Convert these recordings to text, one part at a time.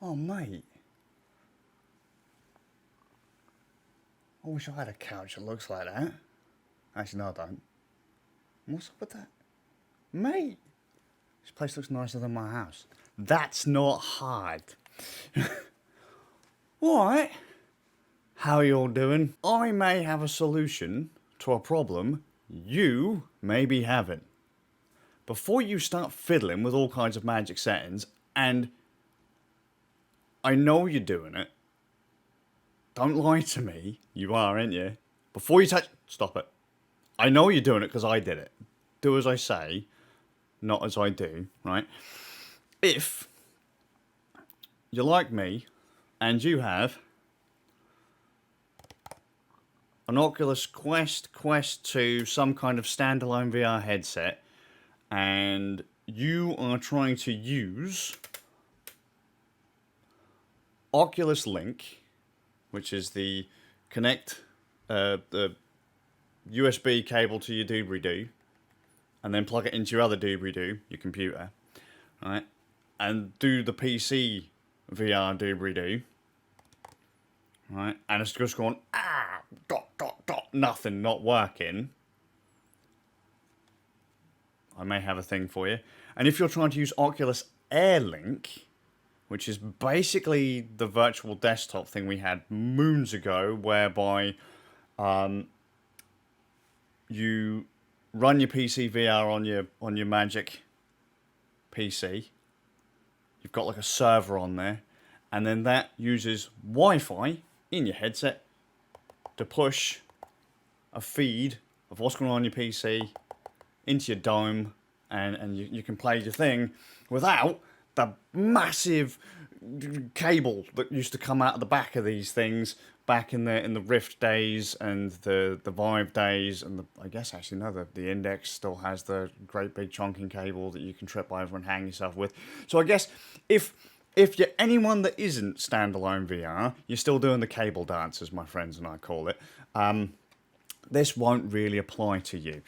Oh, mate. I wish I had a couch that looks like that. Actually, no, I don't. What's up with that? Mate, this place looks nicer than my house. That's not hard. Alright. How are you all doing? I may have a solution to a problem you may be having. Before you start fiddling with all kinds of magic settings, and I know you're doing it, don't lie to me. You are, ain't you? Before you touch... Stop it. I know you're doing it because I did it. Do as I say, not as I do, right? If you're like me, and you have an Oculus Quest 2, some kind of standalone VR headset, and you are trying to use Oculus Link, which is the the USB cable to your doobly-doo, and then plug it into your other doobly-doo, your computer, right? And do the PC VR doobly-doo, right? And it's just going, nothing, not working. I may have a thing for you. And if you're trying to use Oculus Air Link, which is basically the virtual desktop thing we had moons ago, whereby you run your PC VR on your Magic PC. You've got like a server on there, and then that uses Wi-Fi in your headset to push a feed of what's going on your PC into your dome, and you can play your thing without the massive cable that used to come out of the back of these things back in the Rift days and the Vive days, and I guess actually no, the Index still has the great big chunking cable that you can trip over and hang yourself with. So I guess if you're anyone that isn't standalone VR, you're still doing the cable dance, as my friends and I call it. This won't really apply to you.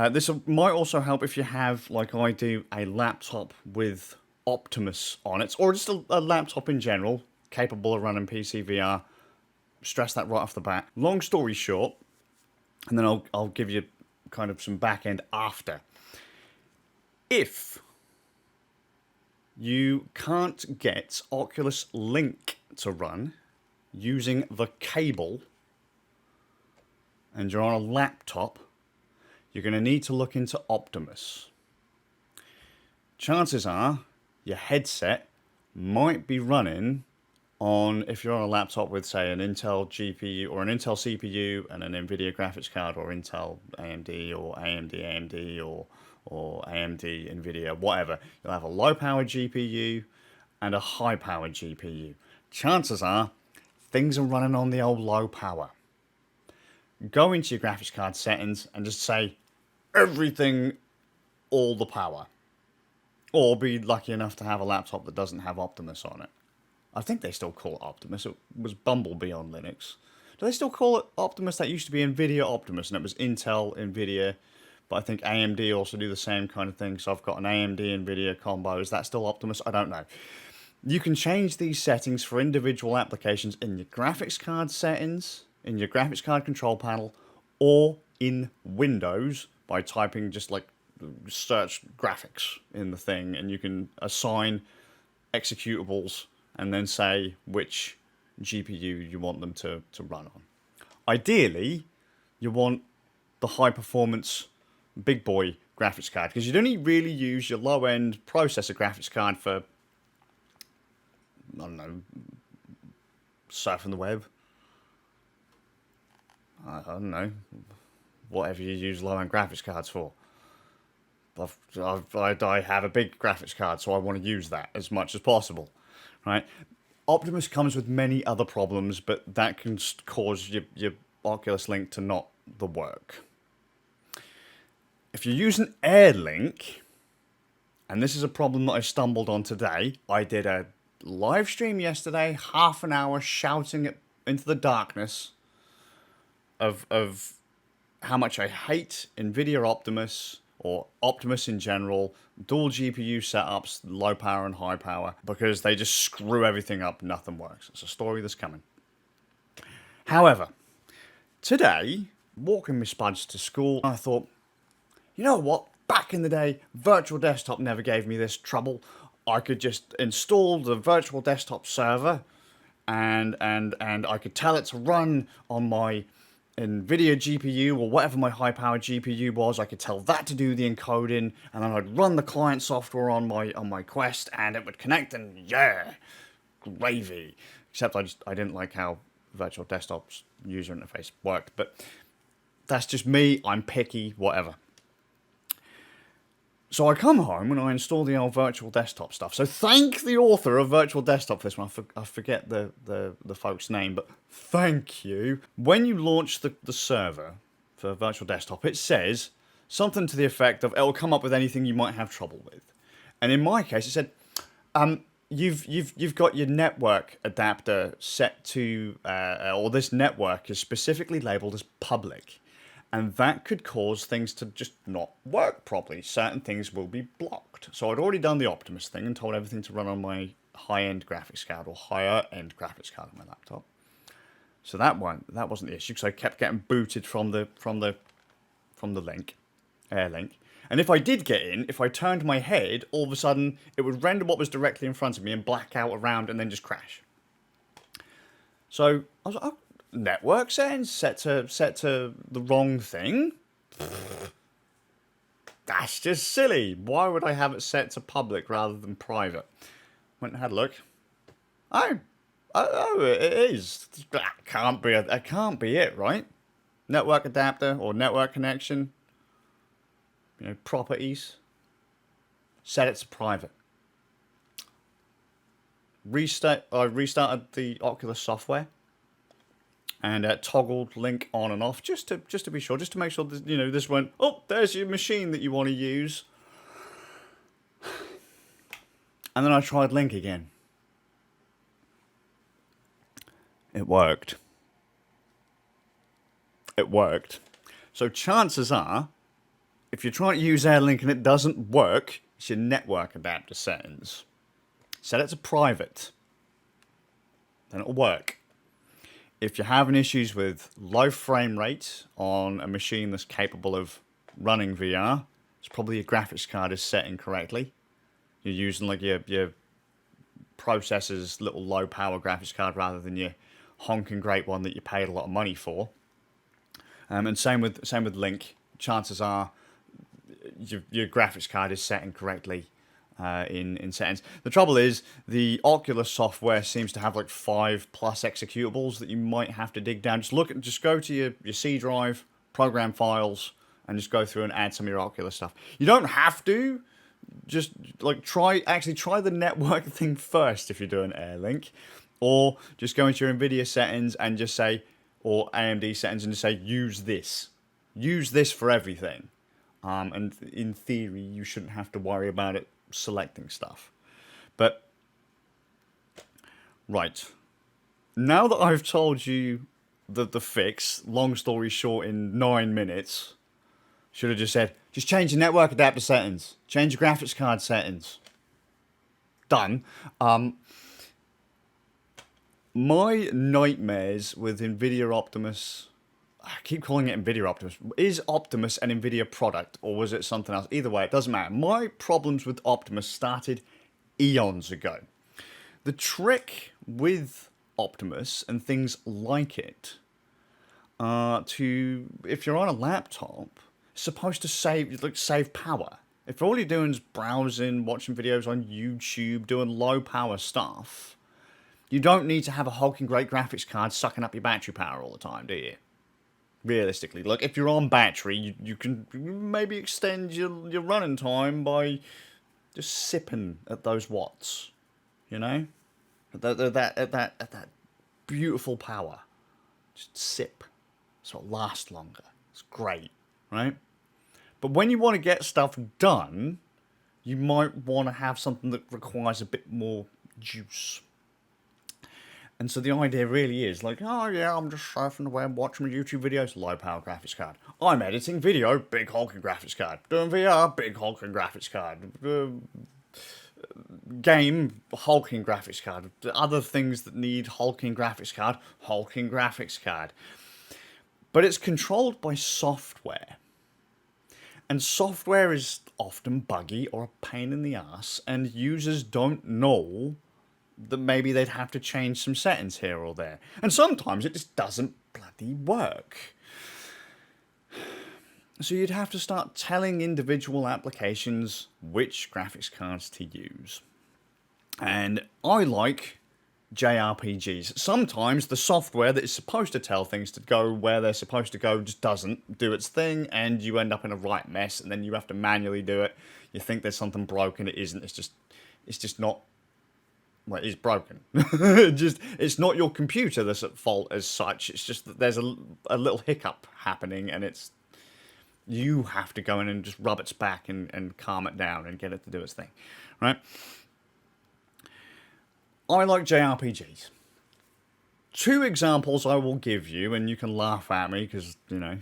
This might also help if you have, like I do, a laptop with Optimus on it, or just a laptop in general, capable of running PC VR. Stress that right off the bat. Long story short, and then I'll give you kind of some back end after. If you can't get Oculus Link to run using the cable, and you're on a laptop, you're going to need to look into Optimus. Chances are your headset might be running on, if you're on a laptop with, say, an Intel GPU or an Intel CPU and an Nvidia graphics card, or Intel AMD or AMD or AMD Nvidia, whatever, you'll have a low-powered GPU and a high-powered GPU. Chances are things are running on the old low power. Go into your graphics card settings and just say everything, all the power. Or be lucky enough to have a laptop that doesn't have Optimus on it. I think they still call it Optimus. It was Bumblebee on Linux. Do they still call it Optimus? That used to be Nvidia Optimus, and it was Intel, Nvidia. But I think AMD also do the same kind of thing. So I've got an AMD Nvidia combo. Is that still Optimus? I don't know. You can change these settings for individual applications in your graphics card settings, in your graphics card control panel, or in Windows by typing just like search graphics in the thing, and you can assign executables and then say which GPU you want them to run on. Ideally, you want the high performance big boy graphics card, because you'd only really use your low end processor graphics card for, I don't know, surfing the web. I don't know, whatever you use low-end graphics cards for. I have a big graphics card, so I want to use that as much as possible, right? Optimus comes with many other problems, but that can cause your Oculus Link to not work. If you use an Air Link, and this is a problem that I stumbled on today, I did a live stream yesterday, half an hour shouting into the darkness of how much I hate Nvidia Optimus, or Optimus in general, dual GPU setups, low power and high power, because they just screw everything up, nothing works. It's a story that's coming. However, today, walking my spuds to school, I thought, you know what? Back in the day, virtual desktop never gave me this trouble. I could just install the virtual desktop server and I could tell it to run on my Nvidia GPU or whatever my high-powered GPU was. I could tell that to do the encoding, and then I'd run the client software on my Quest, and it would connect, and yeah, gravy. Except I didn't like how virtual desktop's user interface worked, but that's just me. I'm picky, whatever. So I come home and I install the old virtual desktop stuff. So thank the author of virtual desktop for this one. I forget the folks' name, but thank you. When you launch the server for virtual desktop, it says something to the effect of it'll come up with anything you might have trouble with. And in my case, it said, you've got your network adapter set to, or this network is specifically labeled as public. And that could cause things to just not work properly. Certain things will be blocked. So I'd already done the Optimus thing and told everything to run on my high-end graphics card or higher-end graphics card on my laptop. So that wasn't the issue, because I kept getting booted from the link, Air Link. And if I did get in, if I turned my head, all of a sudden it would render what was directly in front of me and black out around and then just crash. So I was like, oh, network settings set to the wrong thing. That's just silly. Why would I have it set to public rather than private? Went and had a look. Oh, it is. That can't be it, right? Network adapter or network connection. You know, properties. Set it to private. I restarted the Oculus software and toggled link on and off just to be sure, just to make sure that, you know, this went, oh, there's your machine that you want to use. And then I tried link again. It worked. It worked. So chances are, if you're trying to use Air Link and it doesn't work, it's your network adapter settings. Set it to private. Then it'll work. If you're having issues with low frame rate on a machine that's capable of running VR, it's probably your graphics card is set incorrectly. You're using like your processor's little low power graphics card rather than your honking great one that you paid a lot of money for. And same with Link. Chances are your graphics card is set incorrectly in settings. The trouble is, the Oculus software seems to have like 5+ executables that you might have to dig down. Just go to your C drive, program files, and just go through and add some of your Oculus stuff. You don't have to. Just like try the network thing first if you're doing Air Link, or just go into your Nvidia settings and just say, or AMD settings, and just say use this for everything. And in theory, you shouldn't have to worry about it selecting stuff. But right, now that I've told you the fix, long story short, in 9 minutes, should have just said, just change your network adapter settings, change your graphics card settings. Done. My nightmares with Nvidia Optimus, I keep calling it Nvidia Optimus. Is Optimus an Nvidia product, or was it something else? Either way, it doesn't matter. My problems with Optimus started eons ago. The trick with Optimus and things like it if you're on a laptop, it's supposed to save power. If all you're doing is browsing, watching videos on YouTube, doing low power stuff, you don't need to have a hulking great graphics card sucking up your battery power all the time, do you? Realistically, like if you're on battery, you can maybe extend your running time by just sipping at those watts, you know, at that beautiful power. Just sip, so it'll last longer. It's great, right? But when you want to get stuff done, you might want to have something that requires a bit more juice. And so the idea really is like, oh yeah, I'm just surfing the web, watching my YouTube videos, low power graphics card. I'm editing video, big hulking graphics card. Doing VR, big hulking graphics card. Game, hulking graphics card. Other things that need hulking graphics card, hulking graphics card. But it's controlled by software. And software is often buggy or a pain in the ass, and users don't know that maybe they'd have to change some settings here or there. And sometimes it just doesn't bloody work. So you'd have to start telling individual applications which graphics cards to use. And I like JRPGs. Sometimes the software that is supposed to tell things to go where they're supposed to go just doesn't do its thing, and you end up in a right mess, and then you have to manually do it. You think there's something broken, it isn't. It's just not. Well, it's broken. It's not your computer that's at fault as such. It's just that there's a little hiccup happening, and you have to go in and just rub its back and calm it down and get it to do its thing, right? I like JRPGs. Two examples I will give you, and you can laugh at me because, you know,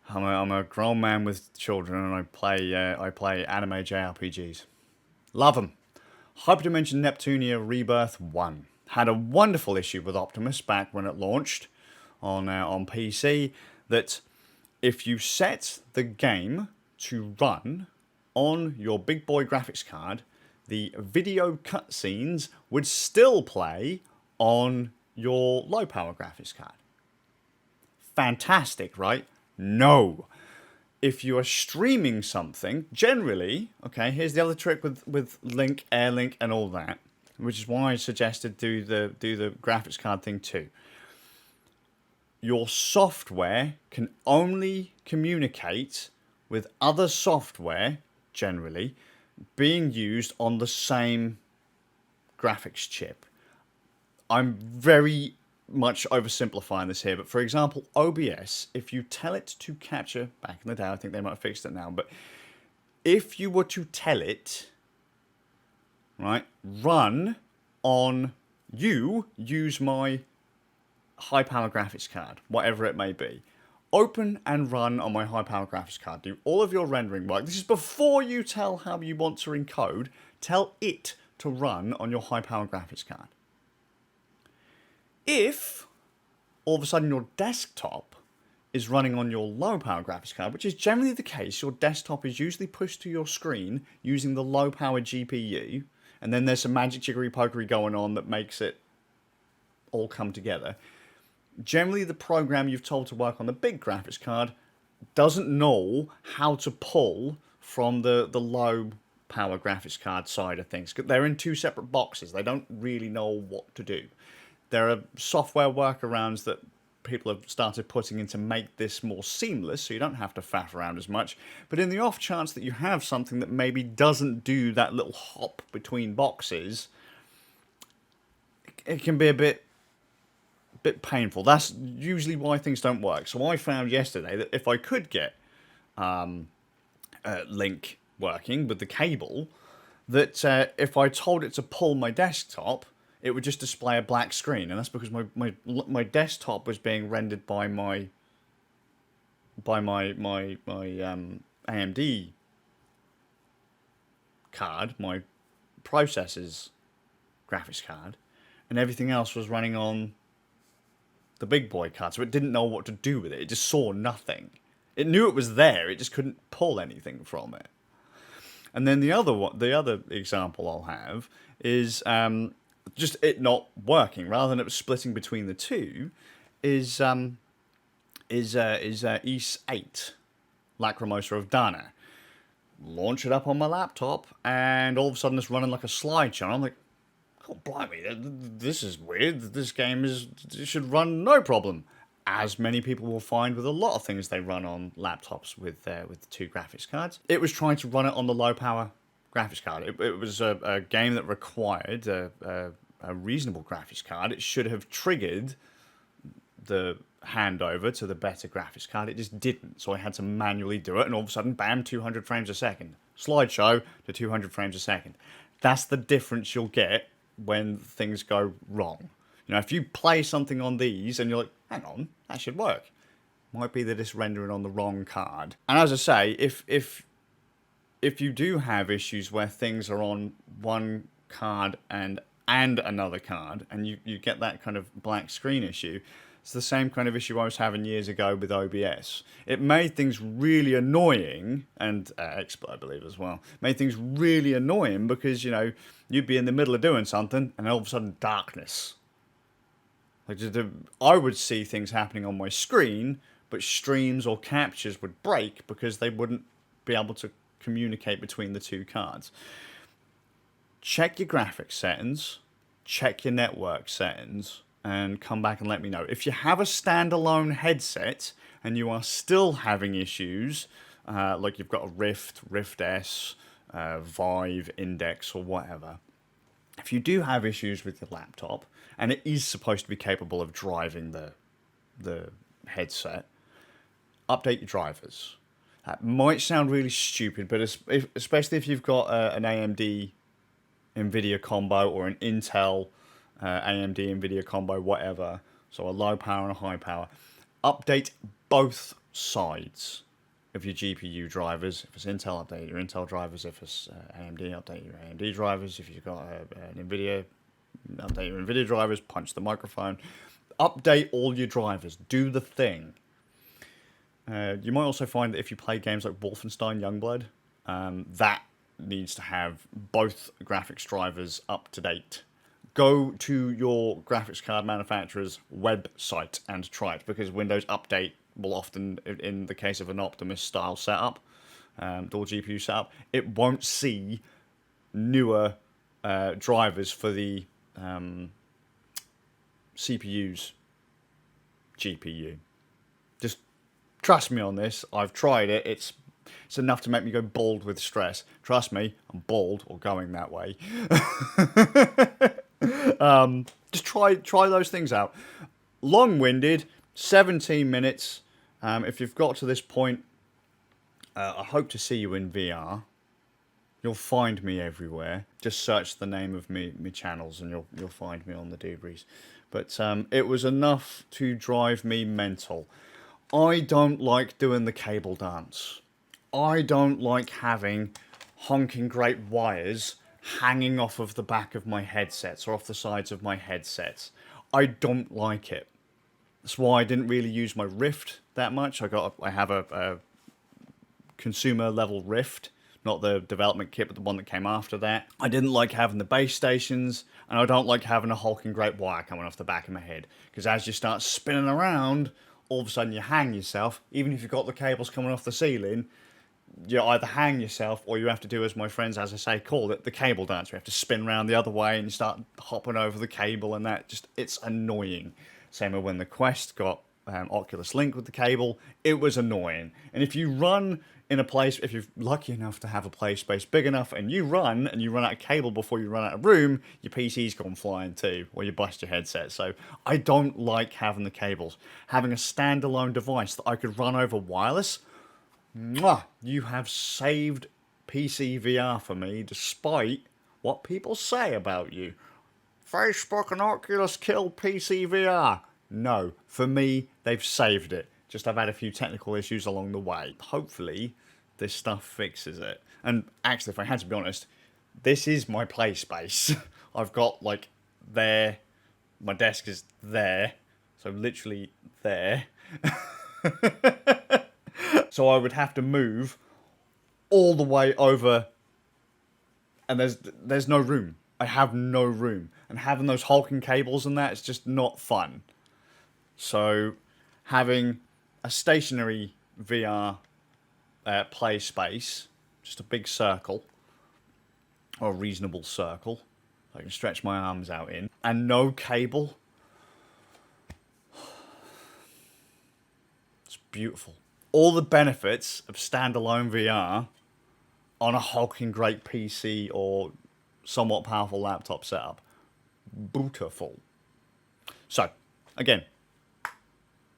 I'm a grown man with children, and I play anime JRPGs. Love them. Hyperdimension Neptunia Rebirth 1 had a wonderful issue with Optimus back when it launched on PC, that if you set the game to run on your big boy graphics card, the video cutscenes would still play on your low power graphics card. Fantastic, right? No. If you are streaming something, generally, okay, here's the other trick with Link, Air Link, and all that, which is why I suggested do the graphics card thing too. Your software can only communicate with other software, generally, being used on the same graphics chip. I'm very much oversimplifying this here, but for example, OBS, if you tell it to capture, back in the day, I think they might have fixed it now, but if you were to tell it, right, run on, use my high power graphics card, whatever it may be, open and run on my high power graphics card, do all of your rendering work. This is before you tell how you want to encode, tell it to run on your high power graphics card. If all of a sudden your desktop is running on your low power graphics card, which is generally the case, your desktop is usually pushed to your screen using the low power GPU, and then there's some magic jiggery pokery going on that makes it all come together. Generally, the program you've told to work on the big graphics card doesn't know how to pull from the low power graphics card side of things. They're in two separate boxes. They don't really know what to do. There are software workarounds that people have started putting in to make this more seamless, so you don't have to faff around as much. But in the off chance that you have something that maybe doesn't do that little hop between boxes, it can be a bit painful. That's usually why things don't work. So I found yesterday that if I could get Link working with the cable, that if I told it to pull my desktop, it would just display a black screen, and that's because my desktop was being rendered by my AMD card, my processor's graphics card, and everything else was running on the big boy card, so it didn't know what to do with it. It just saw nothing. It knew it was there, it just couldn't pull anything from it. And then the other example I'll have is just it not working. Rather than it was splitting between the two, is Ys 8, Lacrimosa of Dana. Launch it up on my laptop, and all of a sudden it's running like a slideshow. I'm like, oh, blimey, this is weird. This game should run no problem. As many people will find with a lot of things they run on laptops with two graphics cards. It was trying to run it on the low power graphics card. It was a game that required a reasonable graphics card. It should have triggered the handover to the better graphics card. It just didn't, so I had to manually do it, and all of a sudden, bam, 200 frames a second. Slideshow to 200 frames a second. That's the difference you'll get when things go wrong. You know, if you play something on these and you're like, hang on, that should work. Might be that it's rendering on the wrong card. And as I say, if you do have issues where things are on one card and another card, and you get that kind of black screen issue, it's the same kind of issue I was having years ago with OBS. It made things really annoying, and Expert, I believe, as well, made things really annoying because, you know, you'd be in the middle of doing something, and all of a sudden, darkness. Like, I would see things happening on my screen, but streams or captures would break because they wouldn't be able to communicate between the two cards. Check your graphics settings, check your network settings, and come back and let me know. If you have a standalone headset and you are still having issues, like you've got a Rift S, Vive, Index, or whatever, if you do have issues with your laptop, and it is supposed to be capable of driving the headset, update your drivers. That might sound really stupid, but especially if you've got an AMD Nvidia combo or an Intel AMD Nvidia combo, whatever, so a low power and a high power, update both sides of your GPU drivers. If it's Intel, update your Intel drivers. If it's AMD, update your AMD drivers. If you've got an Nvidia, update your Nvidia drivers. Punch the microphone. Update all your drivers. Do the thing. You might also find that if you play games like Wolfenstein Youngblood, that needs to have both graphics drivers up to date. Go to your graphics card manufacturer's website and try it, because Windows Update will often, in the case of an Optimus style setup, dual GPU setup, it won't see newer drivers for the CPU's GPU. Just trust me on this. I've tried it. It's enough to make me go bald with stress. Trust me, I'm bald or going that way. Just try those things out. Long-winded, 17 minutes. If you've got to this point, I hope to see you in VR. You'll find me everywhere. Just search the name of me channels and you'll find me on the Dubries. But it was enough to drive me mental. I don't like doing the cable dance. I don't like having honking great wires hanging off of the back of my headsets or off the sides of my headsets. I don't like it. That's why I didn't really use my Rift that much. I have a consumer level Rift, not the development kit, but the one that came after that. I didn't like having the base stations, and I don't like having a hulking great wire coming off the back of my head, because as you start spinning around, all of a sudden you hang yourself. Even if you've got the cables coming off the ceiling, you either hang yourself or you have to do, as my friends, as I say, call it, the cable dance. You have to spin around the other way and you start hopping over the cable, and that just, it's annoying. Same with when the Quest got Oculus Link with the cable, it was annoying. And if you run in a place, if you're lucky enough to have a play space big enough and you run out of cable before you run out of room, your PC's gone flying too, or you bust your headset. So I don't like having the cables. Having a standalone device that I could run over wireless, mwah, you have saved PC VR for me, despite what people say about you. Facebook and Oculus killed PC VR. No, for me, they've saved it. Just I've had a few technical issues along the way. Hopefully, this stuff fixes it. And actually, if I had to be honest, this is my play space. I've got, like, there. My desk is there. So literally there. So I would have to move all the way over. And there's no room. I have no room. And having those hulking cables and that is just not fun. So having a stationary VR play space, just a big circle, or a reasonable circle, I can stretch my arms out in, and no cable, it's beautiful. All the benefits of standalone VR on a hulking great PC or somewhat powerful laptop setup. Beautiful. So, again,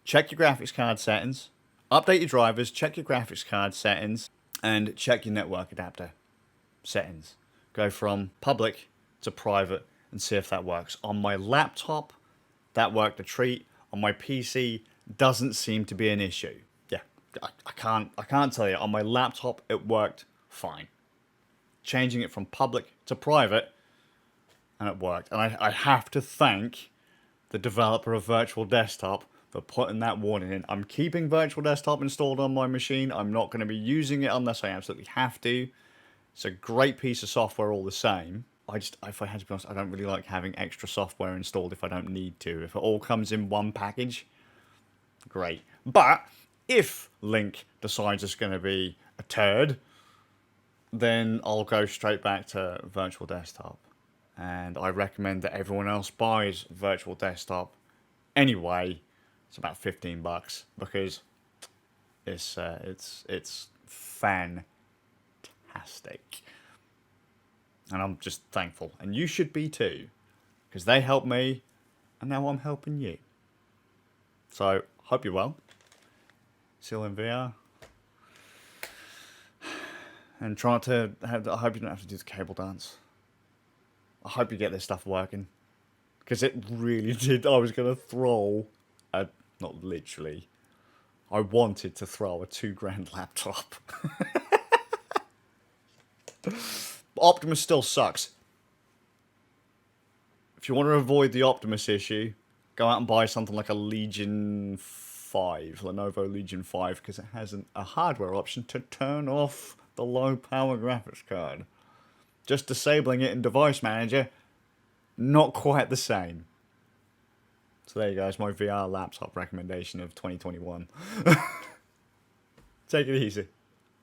check your graphics card settings, update your drivers, check your graphics card settings, and check your network adapter settings. Go from public to private and see if that works. On my laptop, that worked a treat. On my PC, doesn't seem to be an issue. Yeah, I can't tell you. On my laptop, it worked fine. Changing it from public to private, and it worked. And I have to thank the developer of Virtual Desktop for putting that warning in. I'm keeping Virtual Desktop installed on my machine. I'm not going to be using it unless I absolutely have to. It's a great piece of software all the same. If I had to be honest, I don't really like having extra software installed if I don't need to. If it all comes in one package, great. But if Link decides it's going to be a turd, then I'll go straight back to Virtual Desktop. And I recommend that everyone else buys Virtual Desktop anyway. It's about $15 because it's fantastic. And I'm just thankful. And you should be too. Because they helped me. And now I'm helping you. So, hope you're well. Still in VR. And I hope you don't have to do the cable dance. I hope you get this stuff working. Because it really did. I was going to throw not literally. I wanted to throw a $2,000 laptop. Optimus still sucks. If you want to avoid the Optimus issue, go out and buy something like a Legion 5, Lenovo Legion 5, because it has a hardware option to turn off the low power graphics card. Just disabling it in Device Manager, not quite the same. So there you go, it's my VR laptop recommendation of 2021. Take it easy.